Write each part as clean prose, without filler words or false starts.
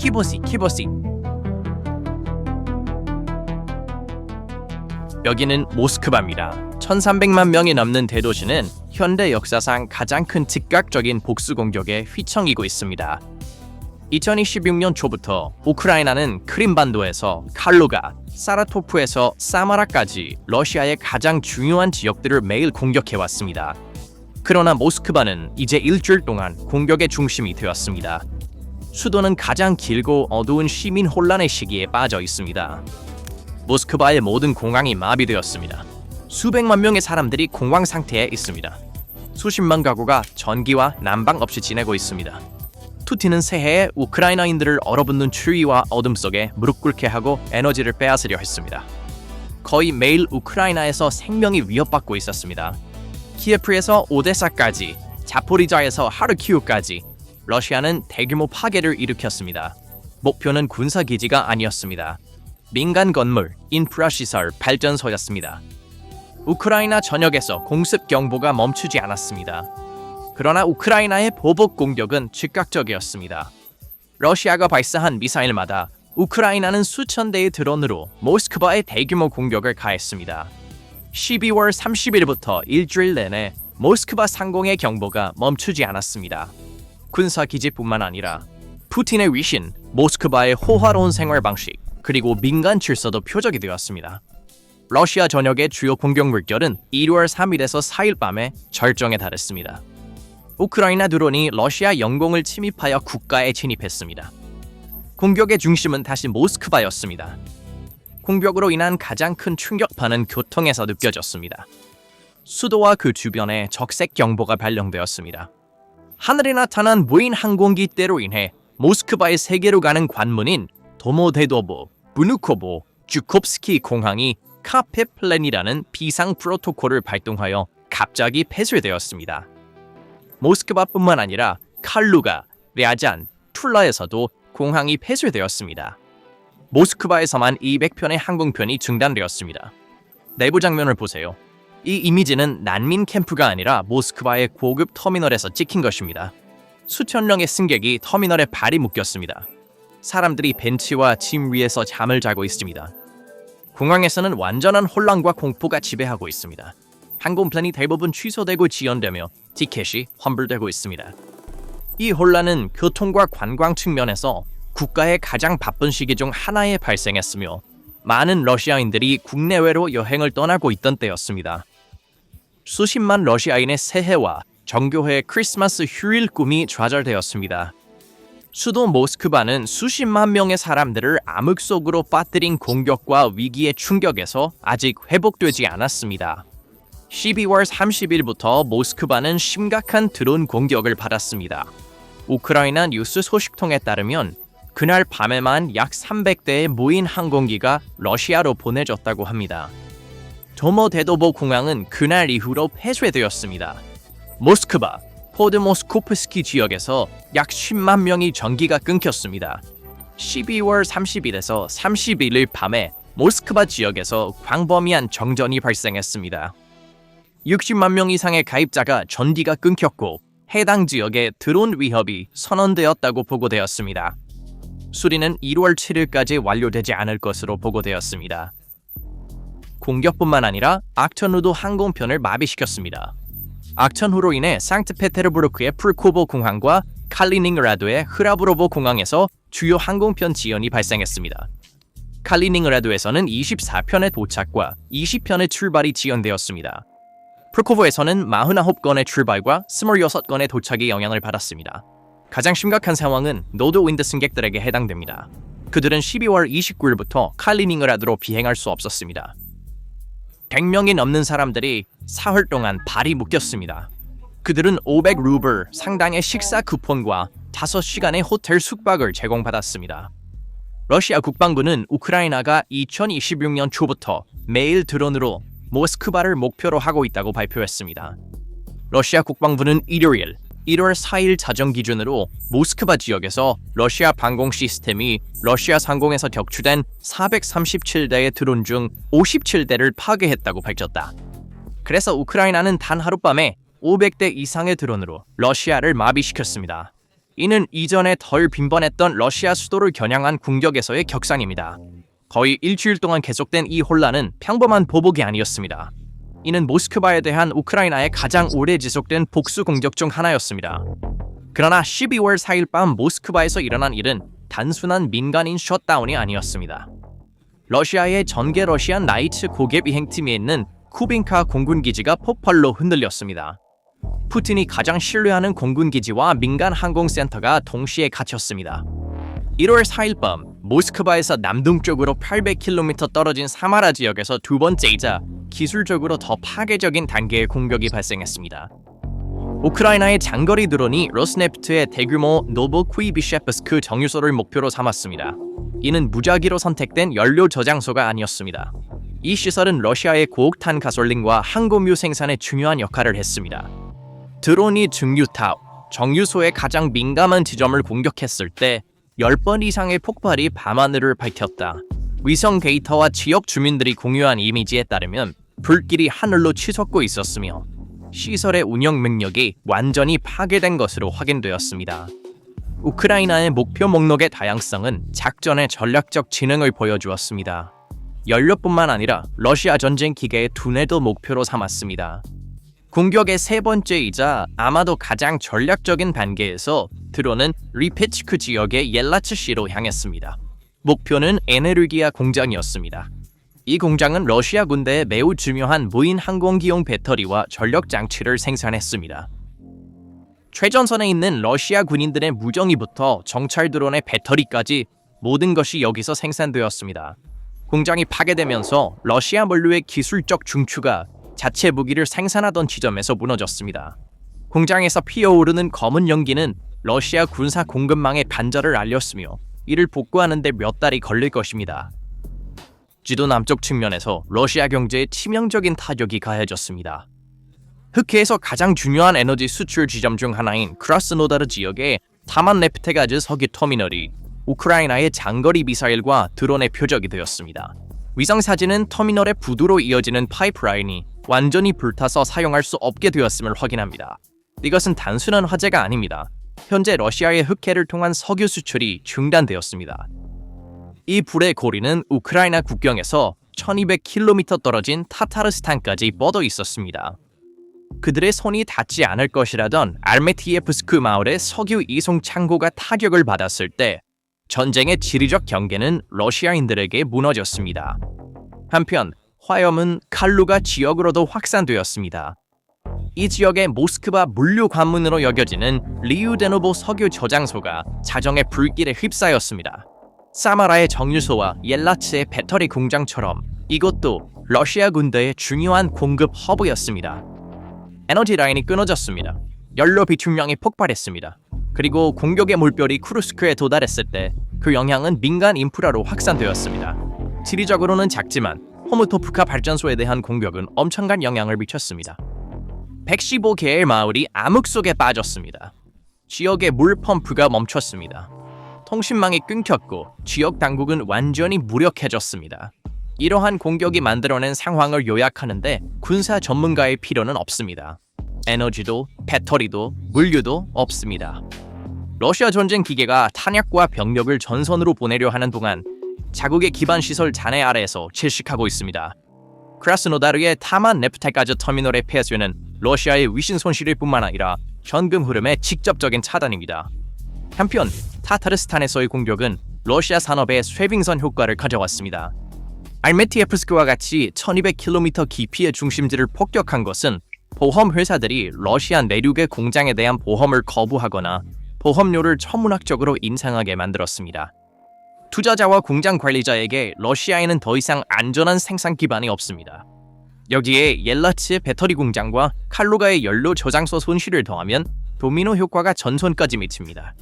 키보시. 여기는 모스크바입니다. 1300만 명이 넘는 대도시는 현대 역사상 가장 큰 즉각적인 복수 공격에 휘청이고 있습니다. 2026년 초부터 우크라이나는 크림반도에서 칼루가, 사라토프에서 사마라까지 러시아의 가장 중요한 지역들을 매일 공격해왔습니다. 그러나 모스크바는 이제 일주일 동안 공격의 중심이 되었습니다. 수도는 가장 길고 어두운 시민 혼란의 시기에 빠져 있습니다. 모스크바의 모든 공항이 마비되었습니다. 수백만 명의 사람들이 공황 상태에 있습니다. 수십만 가구가 전기와 난방 없이 지내고 있습니다. 푸틴은 새해에 우크라이나인들을 얼어붙는 추위와 어둠 속에 무릎 꿇게 하고 에너지를 빼앗으려 했습니다. 거의 매일 우크라이나에서 생명이 위협받고 있었습니다. 키예프에서 오데사까지, 자포리자에서 하르키우까지 러시아는 대규모 파괴를 일으켰습니다. 목표는 군사기지가 아니었습니다. 민간 건물, 인프라시설, 발전소였습니다. 우크라이나 전역에서 공습 경보가 멈추지 않았습니다. 그러나 우크라이나의 보복 공격은 즉각적이었습니다. 러시아가 발사한 미사일마다 우크라이나는 수천 대의 드론으로 모스크바에 대규모 공격을 가했습니다. 12월 30일부터 일주일 내내 모스크바 상공의 경보가 멈추지 않았습니다. 군사기지뿐만 아니라 푸틴의 위신, 모스크바의 호화로운 생활 방식, 그리고 민간 질서도 표적이 되었습니다. 러시아 전역의 주요 공격 물결은 1월 3일에서 4일 밤에 절정에 달했습니다. 우크라이나 드론이 러시아 영공을 침입하여 국가에 진입했습니다. 공격의 중심은 다시 모스크바였습니다. 공격으로 인한 가장 큰 충격파는 교통에서 느껴졌습니다. 수도와 그 주변에 적색 경보가 발령되었습니다. 하늘에 나타난 무인 항공기 때로 인해 모스크바의 세계로 가는 관문인 도모데도보, 부누코보, 주콥스키 공항이 카페플랜이라는 비상 프로토콜을 발동하여 갑자기 폐쇄되었습니다. 모스크바뿐만 아니라 칼루가, 랴잔, 툴라에서도 공항이 폐쇄되었습니다. 모스크바에서만 200편의 항공편이 중단되었습니다. 내부 장면을 보세요. 이 이미지는 난민 캠프가 아니라 모스크바의 고급 터미널에서 찍힌 것입니다. 수천 명의 승객이 터미널에 발이 묶였습니다. 사람들이 벤치와 짐 위에서 잠을 자고 있습니다. 공항에서는 완전한 혼란과 공포가 지배하고 있습니다. 항공편이 대부분 취소되고 지연되며 티켓이 환불되고 있습니다. 이 혼란은 교통과 관광 측면에서 국가의 가장 바쁜 시기 중 하나에 발생했으며 많은 러시아인들이 국내외로 여행을 떠나고 있던 때였습니다. 수십만 러시아인의 새해와 정교회 크리스마스 휴일 꿈이 좌절되었습니다. 수도 모스크바는 수십만 명의 사람들을 암흑 속으로 빠뜨린 공격과 위기의 충격에서 아직 회복되지 않았습니다. 12월 30일부터 모스크바는 심각한 드론 공격을 받았습니다. 우크라이나 뉴스 소식통에 따르면 그날 밤에만 약 300대의 무인 항공기가 러시아로 보내졌다고 합니다. 도모데도보 공항은 그날 이후로 폐쇄되었습니다. 모스크바, 포드모스코프스키 지역에서 약 10만 명이 전기가 끊겼습니다. 12월 30일에서 31일 밤에 모스크바 지역에서 광범위한 정전이 발생했습니다. 60만 명 이상의 가입자가 전기가 끊겼고 해당 지역에 드론 위협이 선언되었다고 보고되었습니다. 수리는 1월 7일까지 완료되지 않을 것으로 보고되었습니다. 공격뿐만 아니라 악천후도 항공편을 마비시켰습니다. 악천후로 인해 상트페테르부르크의 풀코보 공항과 칼리닝그라드의 흐라브로보 공항에서 주요 항공편 지연이 발생했습니다. 칼리닝그라드에서는 24편의 도착과 20편의 출발이 지연되었습니다. 풀코보에서는 49건의 출발과 26건의 도착이 영향을 받았습니다. 가장 심각한 상황은 노드윈드 승객들에게 해당됩니다. 그들은 12월 29일부터 칼리닝그라드로 비행할 수 없었습니다. 100명이 넘는 사람들이 사흘 동안 발이 묶였습니다. 그들은 500루블 상당의 식사 쿠폰과 5시간의 호텔 숙박을 제공받았습니다. 러시아 국방부는 우크라이나가 2026년 초부터 매일 드론으로 모스크바를 목표로 하고 있다고 발표했습니다. 러시아 국방부는 일요일 1월 4일 자정 기준으로 모스크바 지역에서 러시아 방공 시스템이 러시아 상공에서 격추된 437대의 드론 중 57대를 파괴했다고 밝혔다. 그래서 우크라이나는 단 하룻밤에 500대 이상의 드론으로 러시아를 마비시켰습니다. 이는 이전에 덜 빈번했던 러시아 수도를 겨냥한 공격에서의 격상입니다. 거의 일주일 동안 계속된 이 혼란은 평범한 보복이 아니었습니다. 이는 모스크바에 대한 우크라이나의 가장 오래 지속된 복수 공격 중 하나였습니다. 그러나 12월 4일 밤 모스크바에서 일어난 일은 단순한 민간인 셧다운이 아니었습니다. 러시아의 전개 러시안 나이츠 고개 비행팀이 있는 쿠빈카 공군기지가 폭발로 흔들렸습니다. 푸틴이 가장 신뢰하는 공군기지와 민간 항공센터가 동시에 갇혔습니다. 1월 4일 밤 모스크바에서 남동쪽으로 800km 떨어진 사마라 지역에서 두 번째이자 기술적으로 더 파괴적인 단계의 공격이 발생했습니다. 우크라이나의 장거리 드론이 로스네프트의 대규모 노보쿠이비셰프스크 정유소를 목표로 삼았습니다. 이는 무작위로 선택된 연료 저장소가 아니었습니다. 이 시설은 러시아의 고옥탄 가솔린과 항공유 생산에 중요한 역할을 했습니다. 드론이 증유탑, 정유소의 가장 민감한 지점을 공격했을 때 10번 이상의 폭발이 밤하늘을 밝혔다. 위성 데이터와 지역 주민들이 공유한 이미지에 따르면 불길이 하늘로 치솟고 있었으며 시설의 운영 능력이 완전히 파괴된 것으로 확인되었습니다. 우크라이나의 목표 목록의 다양성은 작전의 전략적 지능을 보여주었습니다. 연료뿐만 아니라 러시아 전쟁 기계의 두뇌도 목표로 삼았습니다. 공격의 세 번째이자 아마도 가장 전략적인 단계에서 드론은 리페츠크 지역의 옐라츠시로 향했습니다. 목표는 에네르기아 공장이었습니다. 이 공장은 러시아 군대에 매우 중요한 무인 항공기용 배터리와 전력 장치를 생산했습니다. 최전선에 있는 러시아 군인들의 무정기부터 정찰 드론의 배터리까지 모든 것이 여기서 생산되었습니다. 공장이 파괴되면서 러시아 물류의 기술적 중추가 자체 무기를 생산하던 지점에서 무너졌습니다. 공장에서 피어오르는 검은 연기는 러시아 군사 공급망의 반절을 알렸으며 이를 복구하는 데 몇 달이 걸릴 것입니다. 지도 남쪽 측면에서 러시아 경제에 치명적인 타격이 가해졌습니다. 흑해에서 가장 중요한 에너지 수출 지점 중 하나인 크라스노다르 지역의 타만 네프테가즈 석유 터미널이 우크라이나의 장거리 미사일과 드론의 표적이 되었습니다. 위성 사진은 터미널의 부두로 이어지는 파이프라인이 완전히 불타서 사용할 수 없게 되었음을 확인합니다. 이것은 단순한 화재가 아닙니다. 현재 러시아의 흑해를 통한 석유 수출이 중단되었습니다. 이 불의 고리는 우크라이나 국경에서 1200km 떨어진 타타르스탄까지 뻗어 있었습니다. 그들의 손이 닿지 않을 것이라던 알메티예프스크 마을의 석유 이송 창고가 타격을 받았을 때 전쟁의 지리적 경계는 러시아인들에게 무너졌습니다. 한편 화염은 칼루가 지역으로도 확산되었습니다. 이 지역의 모스크바 물류 관문으로 여겨지는 리우데노보 석유 저장소가 자정의 불길에 휩싸였습니다. 사마라의 정유소와 옐라츠의 배터리 공장처럼 이곳도 러시아 군대의 중요한 공급 허브였습니다. 에너지 라인이 끊어졌습니다. 연료 비축량이 폭발했습니다. 그리고 공격의 물결이 쿠르스크에 도달했을 때 그 영향은 민간 인프라로 확산되었습니다. 지리적으로는 작지만 호무토프카 발전소에 대한 공격은 엄청난 영향을 미쳤습니다. 115개의 마을이 암흑 속에 빠졌습니다. 지역의 물 펌프가 멈췄습니다. 통신망이 끊겼고 지역 당국은 완전히 무력해졌습니다. 이러한 공격이 만들어낸 상황을 요약하는데 군사 전문가의 필요는 없습니다. 에너지도 배터리도 물류도 없습니다. 러시아 전쟁 기계가 탄약과 병력을 전선으로 보내려 하는 동안 자국의 기반 시설 잔해 아래에서 질식하고 있습니다. 크라스노다르의 타만 네프테가즈 터미널의 폐쇄는 러시아의 위신 손실일 뿐만 아니라 현금 흐름의 직접적인 차단입니다. 한편 타타르스탄에서의 공격은 러시아 산업의 쇄빙선 효과를 가져왔습니다. 알메티예프스크와 같이 1200km 깊이의 중심지를 폭격한 것은 보험 회사들이 러시아 내륙의 공장에 대한 보험을 거부하거나 보험료를 천문학적으로 인상하게 만들었습니다. 투자자와 공장 관리자에게 러시아에는 더 이상 안전한 생산 기반이 없습니다. 여기에 옐라츠의 배터리 공장과 칼루가의 연료 저장소 손실을 더하면 도미노 효과가 전선까지 미칩니다.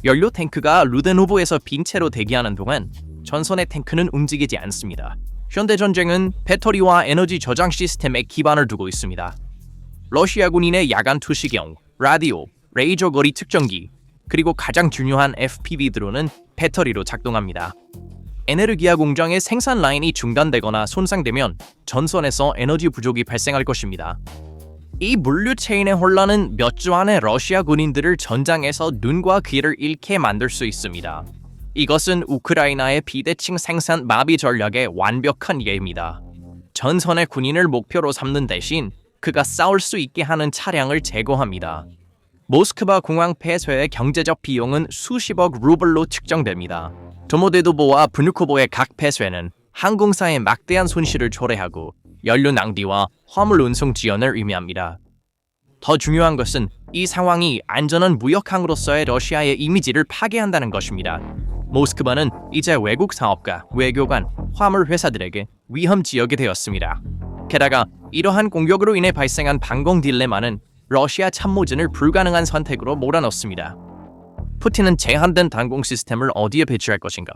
연료 탱크가 루데노브에서 빈 채로 대기하는 동안 전선의 탱크는 움직이지 않습니다. 현대전쟁은 배터리와 에너지 저장 시스템에 기반을 두고 있습니다. 러시아 군인의 야간 투시경, 라디오, 레이저 거리 측정기, 그리고 가장 중요한 FPV 드론은 배터리로 작동합니다. 에네르기아 공장의 생산 라인이 중단되거나 손상되면 전선에서 에너지 부족이 발생할 것입니다. 이 물류 체인의 혼란은 몇 주 안에 러시아 군인들을 전장에서 눈과 귀를 잃게 만들 수 있습니다. 이것은 우크라이나의 비대칭 생산 마비 전략의 완벽한 예입니다. 전선의 군인을 목표로 삼는 대신 그가 싸울 수 있게 하는 차량을 제거합니다. 모스크바 공항 폐쇄의 경제적 비용은 수십억 루블로 측정됩니다. 도모데도보와 브누코보의 각 폐쇄는 항공사에 막대한 손실을 초래하고 연료 낭비와 화물 운송 지연을 의미합니다. 더 중요한 것은 이 상황이 안전한 무역항으로서의 러시아의 이미지를 파괴한다는 것입니다. 모스크바는 이제 외국 사업가, 외교관, 화물 회사들에게 위험 지역이 되었습니다. 게다가 이러한 공격으로 인해 발생한 방공 딜레마는 러시아 참모진을 불가능한 선택으로 몰아넣습니다. 푸틴은 제한된 방공 시스템을 어디에 배치할 것인가?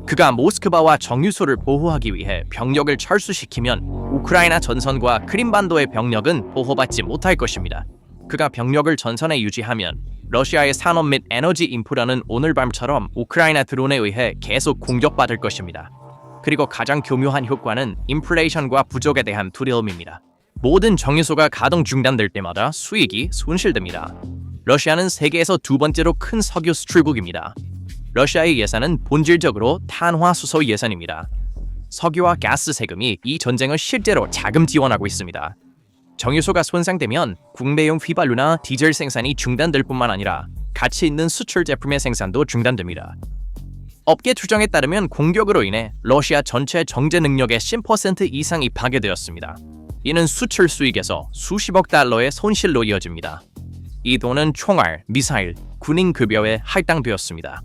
그가 모스크바와 정유소를 보호하기 위해 병력을 철수시키면 우크라이나 전선과 크림반도의 병력은 보호받지 못할 것입니다. 그가 병력을 전선에 유지하면 러시아의 산업 및 에너지 인프라는 오늘 밤처럼 우크라이나 드론에 의해 계속 공격받을 것입니다. 그리고 가장 교묘한 효과는 인플레이션과 부족에 대한 두려움입니다. 모든 정유소가 가동 중단될 때마다 수익이 손실됩니다. 러시아는 세계에서 두 번째로 큰 석유 수출국입니다. 러시아의 예산은 본질적으로 탄화수소 예산입니다. 석유와 가스 세금이 이 전쟁을 실제로 자금 지원하고 있습니다. 정유소가 손상되면 국내용 휘발유나 디젤 생산이 중단될 뿐만 아니라 가치 있는 수출 제품의 생산도 중단됩니다. 업계 추정에 따르면 공격으로 인해 러시아 전체 정제 능력의 10% 이상이 파괴되었습니다. 이는 수출 수익에서 수십억 달러의 손실로 이어집니다. 이 돈은 총알, 미사일, 군인 급여에 할당되었습니다.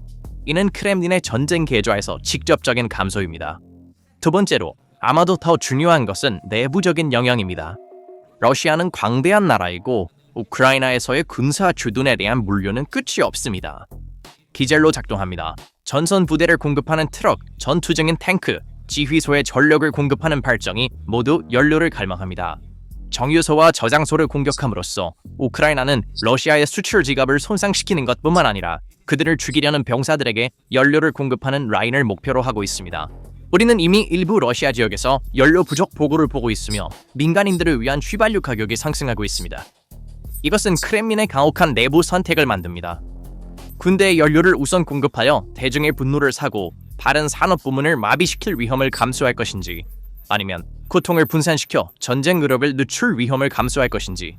이는 크렘린의 전쟁 계좌에서 직접적인 감소입니다. 두 번째로, 아마도 더 중요한 것은 내부적인 영향입니다. 러시아는 광대한 나라이고 우크라이나에서의 군사 주둔에 대한 물류는 끝이 없습니다. 디젤로 작동합니다. 전선 부대를 공급하는 트럭, 전투 중인 탱크, 지휘소에 전력을 공급하는 발전이 모두 연료를 갈망합니다. 정유소와 저장소를 공격함으로써 우크라이나는 러시아의 수출 지갑을 손상시키는 것뿐만 아니라 그들을 죽이려는 병사들에게 연료를 공급하는 라인을 목표로 하고 있습니다. 우리는 이미 일부 러시아 지역에서 연료 부족 보고를 보고 있으며 민간인들을 위한 휘발유 가격이 상승하고 있습니다. 이것은 크렘린의 가혹한 내부 선택을 만듭니다. 군대의 연료를 우선 공급하여 대중의 분노를 사고 다른 산업 부문을 마비시킬 위험을 감수할 것인지, 아니면 고통을 분산시켜 전쟁 의료를 늦출 위험을 감수할 것인지.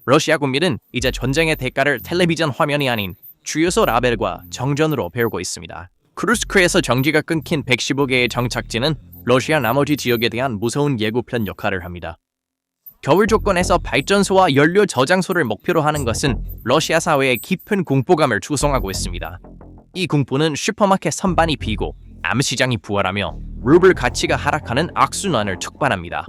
러시아 국민은 이제 전쟁의 대가를 텔레비전 화면이 아닌 주유소 라벨과 정전으로 배우고 있습니다. 크루스크에서 전기가 끊긴 115개의 정착지는 러시아 나머지 지역에 대한 무서운 예고편 역할을 합니다. 겨울 조건에서 발전소와 연료 저장소를 목표로 하는 것은 러시아 사회에 깊은 공포감을 조성하고 있습니다. 이 공포는 슈퍼마켓 선반이 비고 암시장이 부활하며 루블 가치가 하락하는 악순환을 촉발합니다.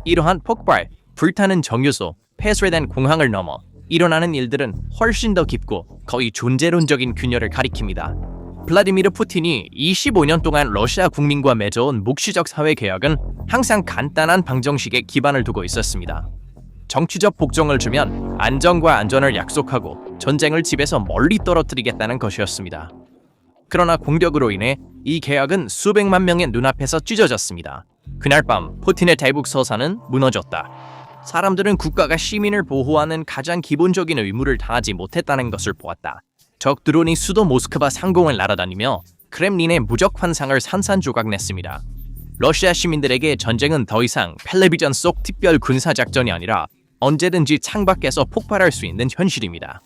이러한 폭발, 불타는 정유소, 폐쇄된 공항을 넘어 일어나는 일들은 훨씬 더 깊고 거의 존재론적인 균열을 가리킵니다. 블라디미르 푸틴이 25년 동안 러시아 국민과 맺어온 묵시적 사회 계약은 항상 간단한 방정식에 기반을 두고 있었습니다. 정치적 복종을 주면 안정과 안전을 약속하고 전쟁을 집에서 멀리 떨어뜨리겠다는 것이었습니다. 그러나 공격으로 인해 이 계약은 수백만 명의 눈앞에서 찢어졌습니다. 그날 밤 푸틴의 대북 서사는 무너졌다. 사람들은 국가가 시민을 보호하는 가장 기본적인 의무를 다하지 못했다는 것을 보았다. 적 드론이 수도 모스크바 상공을 날아다니며 크렘린의 무적 환상을 산산조각 냈습니다. 러시아 시민들에게 전쟁은 더 이상 텔레비전 속 특별 군사작전이 아니라 언제든지 창밖에서 폭발할 수 있는 현실입니다.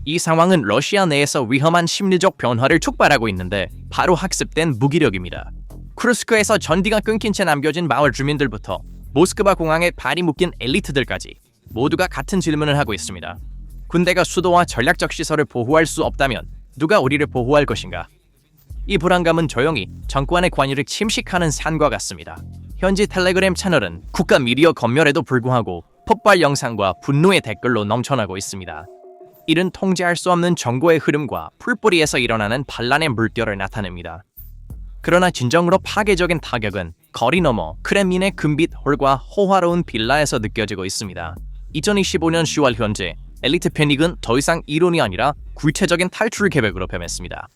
이 상황은 러시아 내에서 위험한 심리적 변화를 촉발하고 있는데 바로 학습된 무기력입니다. 쿠르스크에서 전기가 끊긴 채 남겨진 마을 주민들부터 모스크바 공항에 발이 묶인 엘리트들까지 모두가 같은 질문을 하고 있습니다. 군대가 수도와 전략적 시설을 보호할 수 없다면 누가 우리를 보호할 것인가? 이 불안감은 조용히 정권의 관여를 침식하는 산과 같습니다. 현지 텔레그램 채널은 국가 미디어 검열에도 불구하고 폭발 영상과 분노의 댓글로 넘쳐나고 있습니다. 이는 통제할 수 없는 정보의 흐름과 풀뿌리에서 일어나는 반란의 물결을 나타냅니다. 그러나 진정으로 파괴적인 타격은 거리 너머 크렘린의 금빛 홀과 호화로운 빌라에서 느껴지고 있습니다. 2025년 10월 현재 엘리트 패닉은 더 이상 이론이 아니라 구체적인 탈출 계획으로 변했습니다.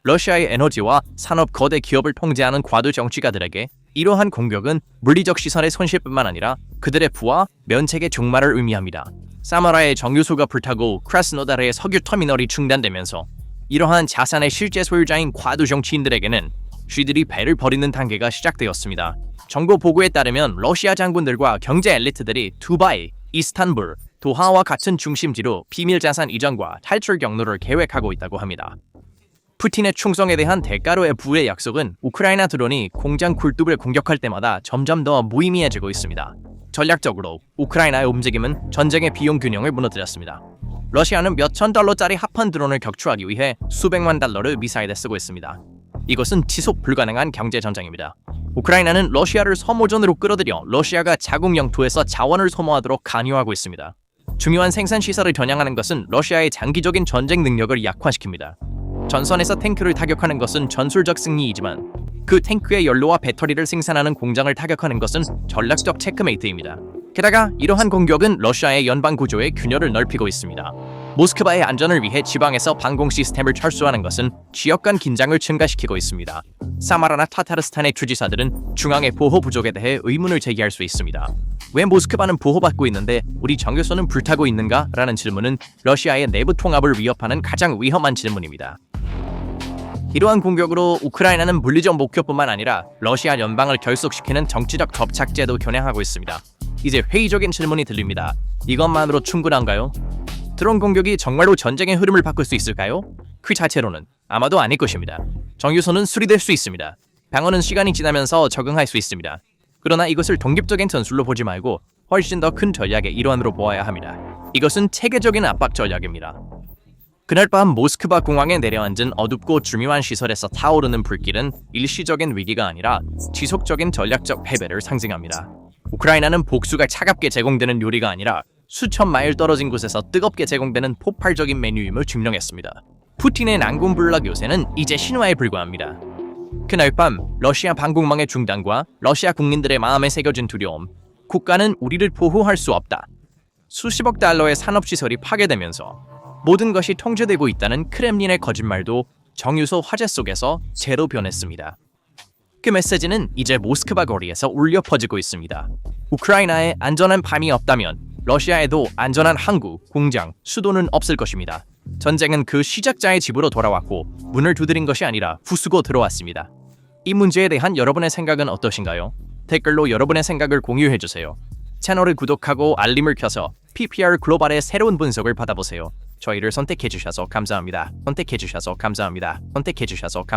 러시아의 에너지와 산업 거대 기업을 통제하는 과도 정치가들에게 이러한 공격은 물리적 시선의 손실뿐만 아니라 그들의 부와 면책의 종말을 의미합니다. 사마라의 정유소가 불타고 크라스노다르의 석유 터미널이 중단되면서 이러한 자산의 실제 소유자인 과도 정치인들에게는 쥐들이 배를 버리는 단계가 시작되었습니다. 정보 보고에 따르면 러시아 장군들과 경제 엘리트들이 두바이, 이스탄불, 도하와 같은 중심지로 비밀 자산 이전과 탈출 경로를 계획하고 있다고 합니다. 푸틴의 충성에 대한 대가로의 부의 약속은 우크라이나 드론이 공장 굴뚝을 공격할 때마다 점점 더 무의미해지고 있습니다. 전략적으로 우크라이나의 움직임은 전쟁의 비용 균형을 무너뜨렸습니다. 러시아는 몇천 달러짜리 합판 드론을 격추하기 위해 수백만 달러를 미사일에 쓰고 있습니다. 이것은 지속 불가능한 경제 전쟁입니다. 우크라이나는 러시아를 소모전으로 끌어들여 러시아가 자국 영토에서 자원을 소모하도록 강요하고 있습니다. 중요한 생산 시설을 겨냥하는 것은 러시아의 장기적인 전쟁 능력을 약화시킵니다. 전선에서 탱크를 타격하는 것은 전술적 승리이지만 그 탱크의 연료와 배터리를 생산하는 공장을 타격하는 것은 전략적 체크메이트입니다. 게다가 이러한 공격은 러시아의 연방 구조의 균열을 넓히고 있습니다. 모스크바의 안전을 위해 지방에서 방공 시스템을 철수하는 것은 지역 간 긴장을 증가시키고 있습니다. 사마라나 타타르스탄의 주지사들은 중앙의 보호 부족에 대해 의문을 제기할 수 있습니다. 왜 모스크바는 보호받고 있는데 우리 정유소는 불타고 있는가? 라는 질문은 러시아의 내부 통합을 위협하는 가장 위험한 질문입니다. 이러한 공격으로 우크라이나는 물리적 목표뿐만 아니라 러시아 연방을 결속시키는 정치적 접착제도 겨냥하고 있습니다. 이제 회의적인 질문이 들립니다. 이것만으로 충분한가요? 드론 공격이 정말로 전쟁의 흐름을 바꿀 수 있을까요? 그 자체로는 아마도 아닐 것입니다. 정유소는 수리될 수 있습니다. 방어는 시간이 지나면서 적응할 수 있습니다. 그러나 이것을 독립적인 전술로 보지 말고 훨씬 더 큰 전략의 일환으로 보아야 합니다. 이것은 체계적인 압박 전략입니다. 그날 밤 모스크바 공항에 내려앉은 어둡고 중요한 시설에서 타오르는 불길은 일시적인 위기가 아니라 지속적인 전략적 패배를 상징합니다. 우크라이나는 복수가 차갑게 제공되는 요리가 아니라 수천 마일 떨어진 곳에서 뜨겁게 제공되는 폭발적인 메뉴임을 증명했습니다. 푸틴의 난공불락 요새는 이제 신화에 불과합니다. 그날 밤 러시아 방공망의 중단과 러시아 국민들의 마음에 새겨진 두려움, 국가는 우리를 보호할 수 없다. 수십억 달러의 산업시설이 파괴되면서 모든 것이 통제되고 있다는 크렘린의 거짓말도 정유소 화재 속에서 재로 변했습니다. 그 메시지는 이제 모스크바 거리에서 울려 퍼지고 있습니다. 우크라이나에 안전한 밤이 없다면 러시아에도 안전한 항구, 공장, 수도는 없을 것입니다. 전쟁은 그 시작자의 집으로 돌아왔고 문을 두드린 것이 아니라 부수고 들어왔습니다. 이 문제에 대한 여러분의 생각은 어떠신가요? 댓글로 여러분의 생각을 공유해주세요. 채널을 구독하고 알림을 켜서 PPR 글로벌의 새로운 분석을 받아보세요. 저희를 선택해주셔서 감사합니다. 선택해주셔서 감사합니다. 선택해주셔서 감사합니다.